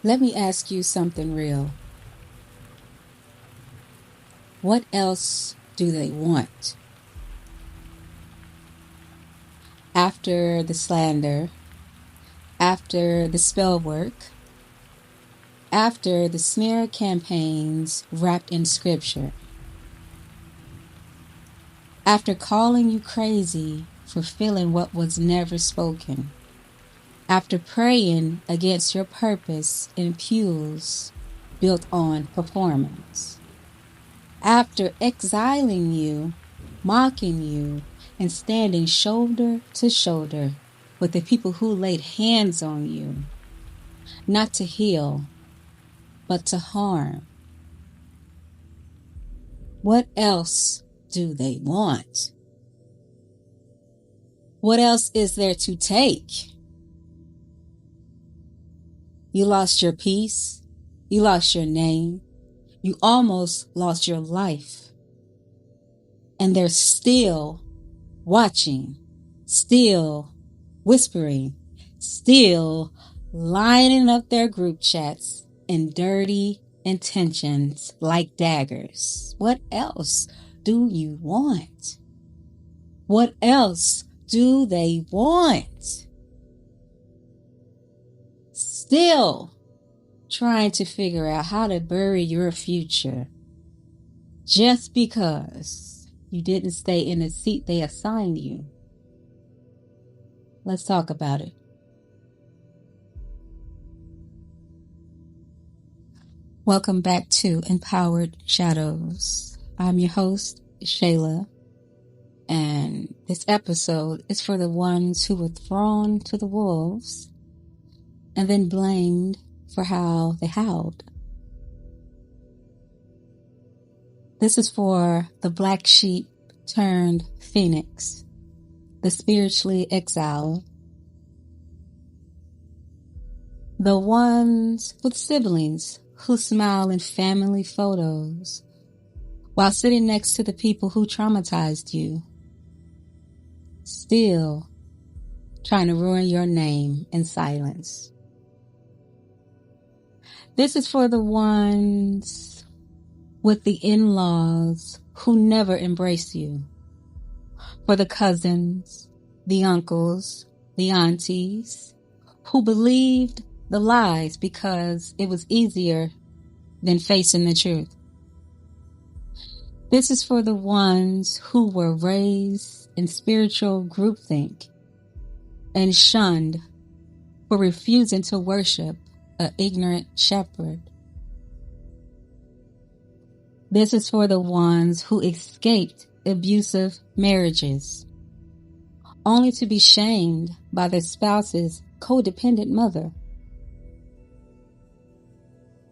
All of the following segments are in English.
Let me ask you something real. What else do they want? After the slander, after the spell work, after the smear campaigns wrapped in scripture, after calling you crazy for feeling what was never spoken, after praying against your purpose in pews built on performance, after exiling you, mocking you, and standing shoulder to shoulder with the people who laid hands on you, not to heal, but to harm. What else do they want? What else is there to take? You lost your peace. You lost your name. You almost lost your life. And they're still watching, still whispering, still lining up their group chats in dirty intentions like daggers. What else do you want? What else do they want? Still trying to figure out how to bury your future just because you didn't stay in the seat they assigned you. Let's talk about it. Welcome back to Empowered Shadows. I'm your host, Shayla, and this episode is for the ones who were thrown to the wolves and then blamed for how they howled. This is for the black sheep turned phoenix, the spiritually exiled, the ones with siblings who smile in family photos while sitting next to the people who traumatized you, still trying to ruin your name in silence. This is for the ones with the in-laws who never embrace you, for the cousins, the uncles, the aunties who believed the lies because it was easier than facing the truth. This is for the ones who were raised in spiritual groupthink and shunned for refusing to worship an ignorant shepherd. This is for the ones who escaped abusive marriages, only to be shamed by their spouse's codependent mother.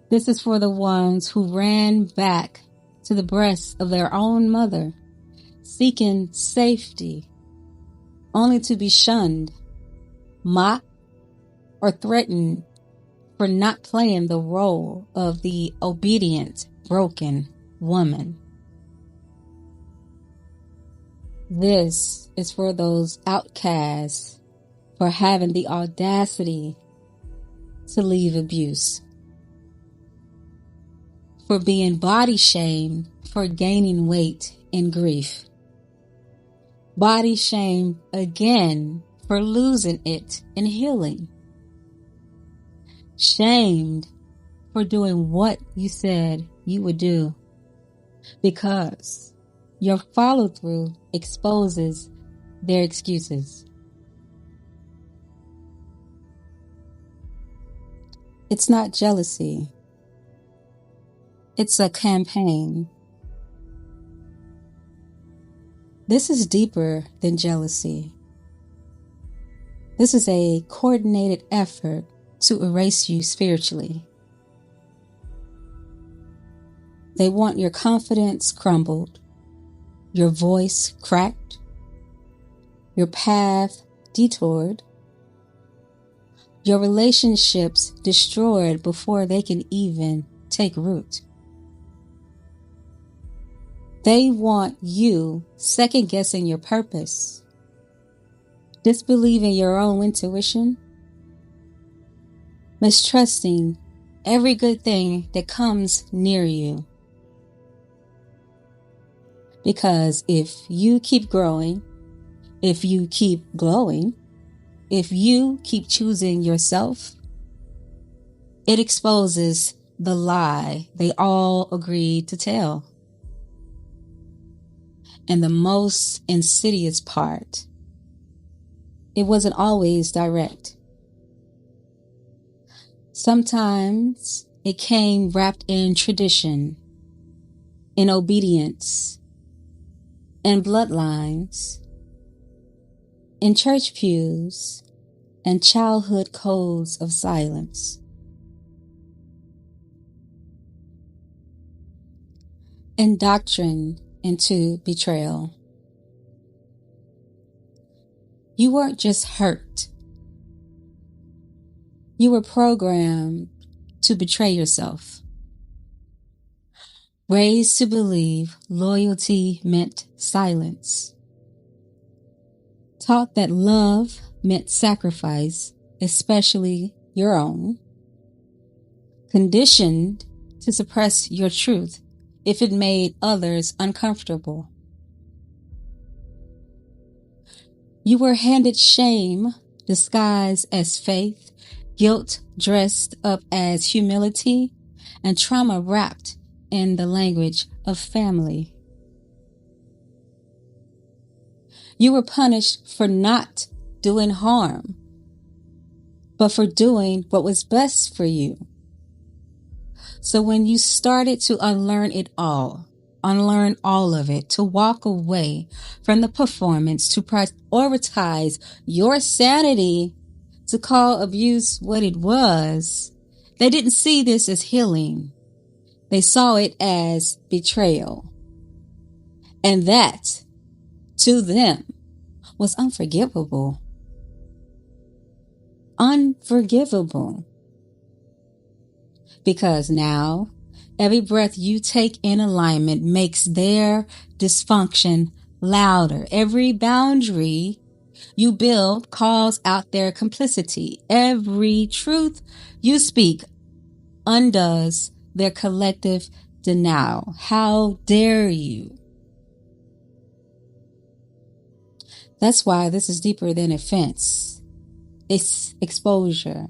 This is for the ones who ran back to the breasts of their own mother, seeking safety, only to be shunned, mocked, or threatened for not playing the role of the obedient, broken woman. This is for those outcasts for having the audacity to leave abuse, for being body shamed for gaining weight in grief, body shamed again for losing it in healing, shamed for doing what you said you would do because your follow-through exposes their excuses. It's not jealousy. It's a campaign. This is deeper than jealousy. This is a coordinated effort to erase you spiritually. They want your confidence crumbled, your voice cracked, your path detoured, your relationships destroyed before they can even take root. They want you second-guessing your purpose, disbelieving your own intuition, mistrusting every good thing that comes near you. Because if you keep growing, if you keep glowing, if you keep choosing yourself, it exposes the lie they all agreed to tell. And the most insidious part, it wasn't always direct. Sometimes it came wrapped in tradition, in obedience, in bloodlines, in church pews, and childhood codes of silence. Indoctrined into betrayal. You weren't just hurt. You were programmed to betray yourself. Raised to believe loyalty meant silence. Taught that love meant sacrifice, especially your own. Conditioned to suppress your truth if it made others uncomfortable. You were handed shame disguised as faith, guilt dressed up as humility, and trauma wrapped in the language of family. You were punished for not doing harm, but for doing what was best for you. So when you started to unlearn it all, unlearn all of it, to walk away from the performance, to prioritize your sanity, to call abuse what it was, they didn't see this as healing. They saw it as betrayal. And that, to them, was unforgivable. Unforgivable. Because now, every breath you take in alignment makes their dysfunction louder. Every boundary you build calls out their complicity. Every truth you speak undoes their collective denial. How dare you? That's why this is deeper than offense. It's exposure.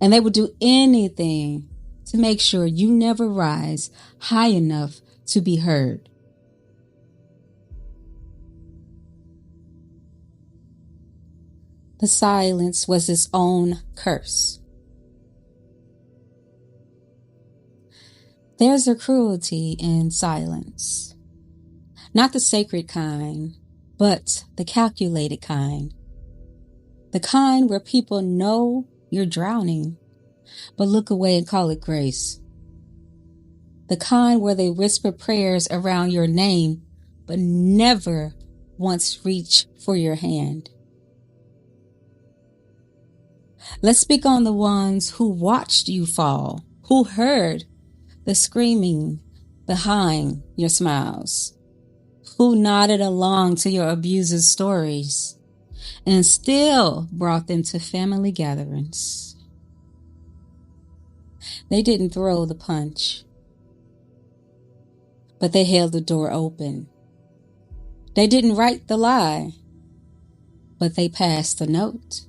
And they would do anything to make sure you never rise high enough to be heard. The silence was its own curse. There's a cruelty in silence. Not the sacred kind, but the calculated kind. The kind where people know you're drowning, but look away and call it grace. The kind where they whisper prayers around your name, but never once reach for your hand. Let's speak on the ones who watched you fall, who heard the screaming behind your smiles, who nodded along to your abuser's stories, and still brought them to family gatherings. They didn't throw the punch, but they held the door open. They didn't write the lie, but they passed the note.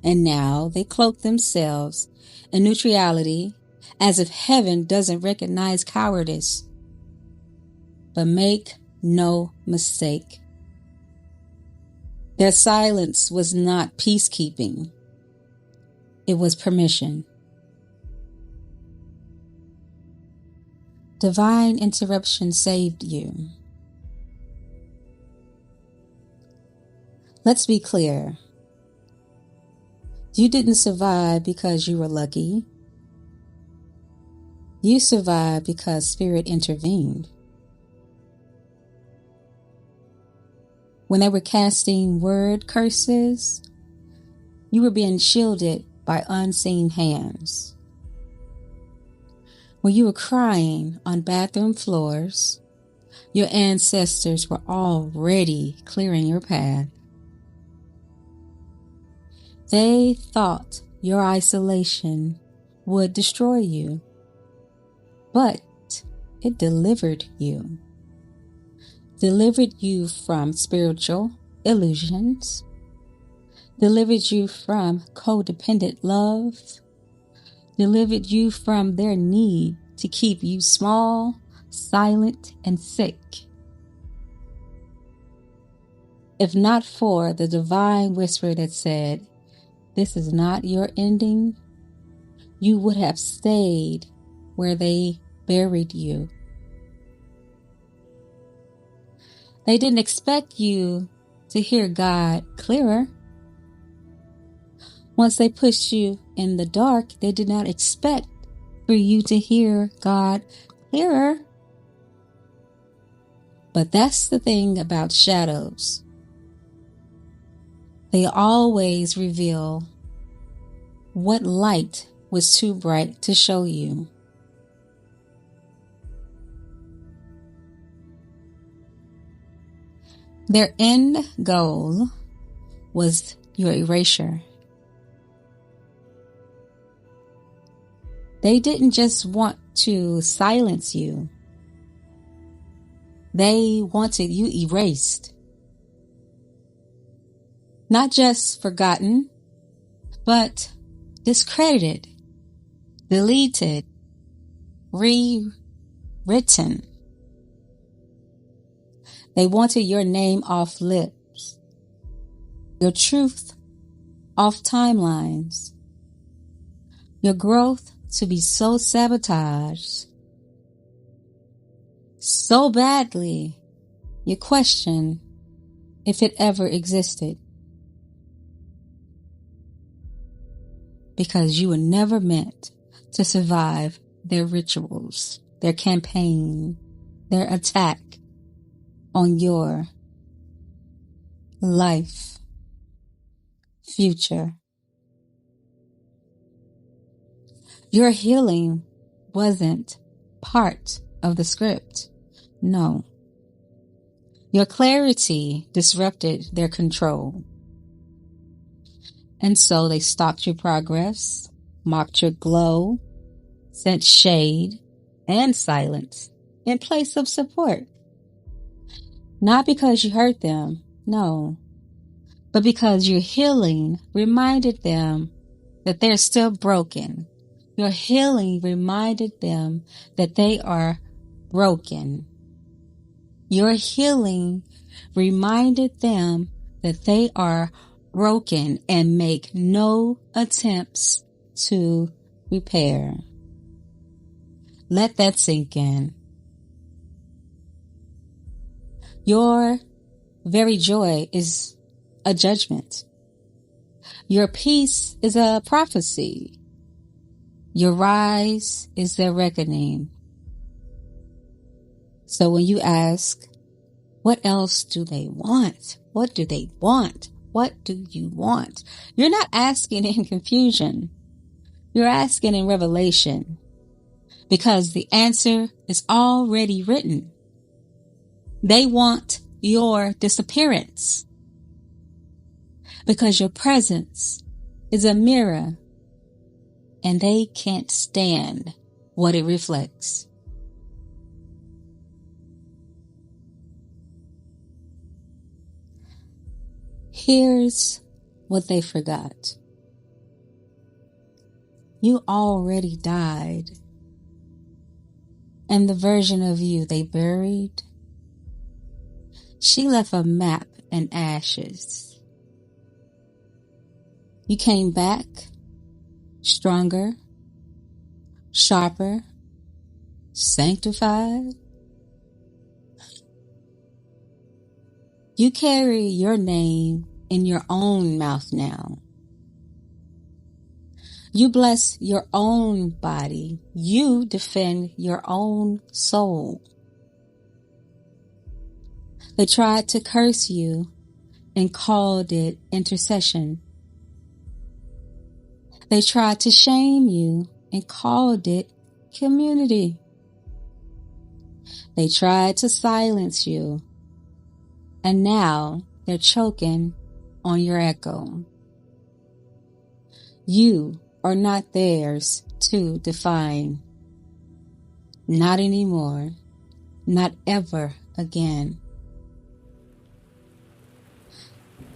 And now they cloak themselves in neutrality as if heaven doesn't recognize cowardice. But make no mistake, their silence was not peacekeeping. It was permission. Divine interruption saved you. Let's be clear. You didn't survive because you were lucky. You survived because Spirit intervened. When they were casting word curses, you were being shielded by unseen hands. When you were crying on bathroom floors, your ancestors were already clearing your path. They thought your isolation would destroy you, but it delivered you. Delivered you from spiritual illusions, delivered you from codependent love, delivered you from their need to keep you small, silent, and sick. If not for the divine whisper that said, "This is not your ending," you would have stayed where they buried you. They didn't expect you to hear God clearer. Once they pushed you in the dark, they did not expect for you to hear God clearer. But that's the thing about shadows. They always reveal what light was too bright to show you. Their end goal was your erasure. They didn't just want to silence you. They wanted you erased. Not just forgotten, but discredited, deleted, rewritten. They wanted your name off lips, your truth off timelines, your growth to be so sabotaged, so badly you question if it ever existed. Because you were never meant to survive their rituals, their campaign, their attack on your life, future. Your healing wasn't part of the script. No. Your clarity disrupted their control. And so they stalked your progress, mocked your glow, sent shade and silence in place of support. Not because you hurt them, no, but because your healing reminded them that they're still broken. Your healing reminded them that they are broken. Your healing reminded them that they are broken and make no attempts to repair. Let that sink in. Your very joy is a judgment. Your peace is a prophecy. Your rise is their reckoning. So when you ask, what else do they want? What do they want? What do you want? You're not asking in confusion. You're asking in revelation. Because the answer is already written. They want your disappearance. Because your presence is a mirror and they can't stand what it reflects. Here's what they forgot. You already died. And the version of you they buried, she left a map and ashes. You came back stronger, sharper, sanctified. You carry your name in your own mouth now. You bless your own body. You defend your own soul. They tried to curse you and called it intercession. They tried to shame you and called it community. They tried to silence you, and now they're choking on your echo. You are not theirs to define. Not anymore. Not ever again.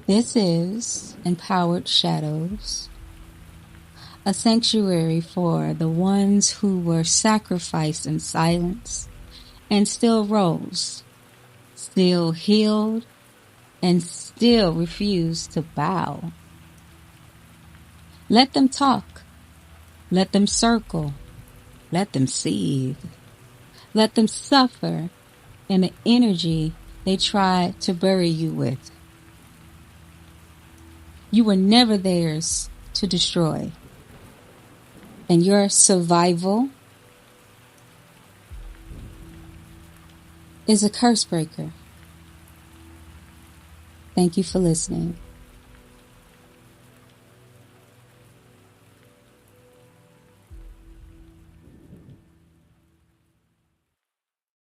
This is Empowered Shadows, a sanctuary for the ones who were sacrificed in silence and still rose, still healed, and still refused to bow. Let them talk. Let them circle. Let them seethe. Let them suffer in the energy they try to bury you with. You were never theirs to destroy. And your survival is a curse breaker. Thank you for listening.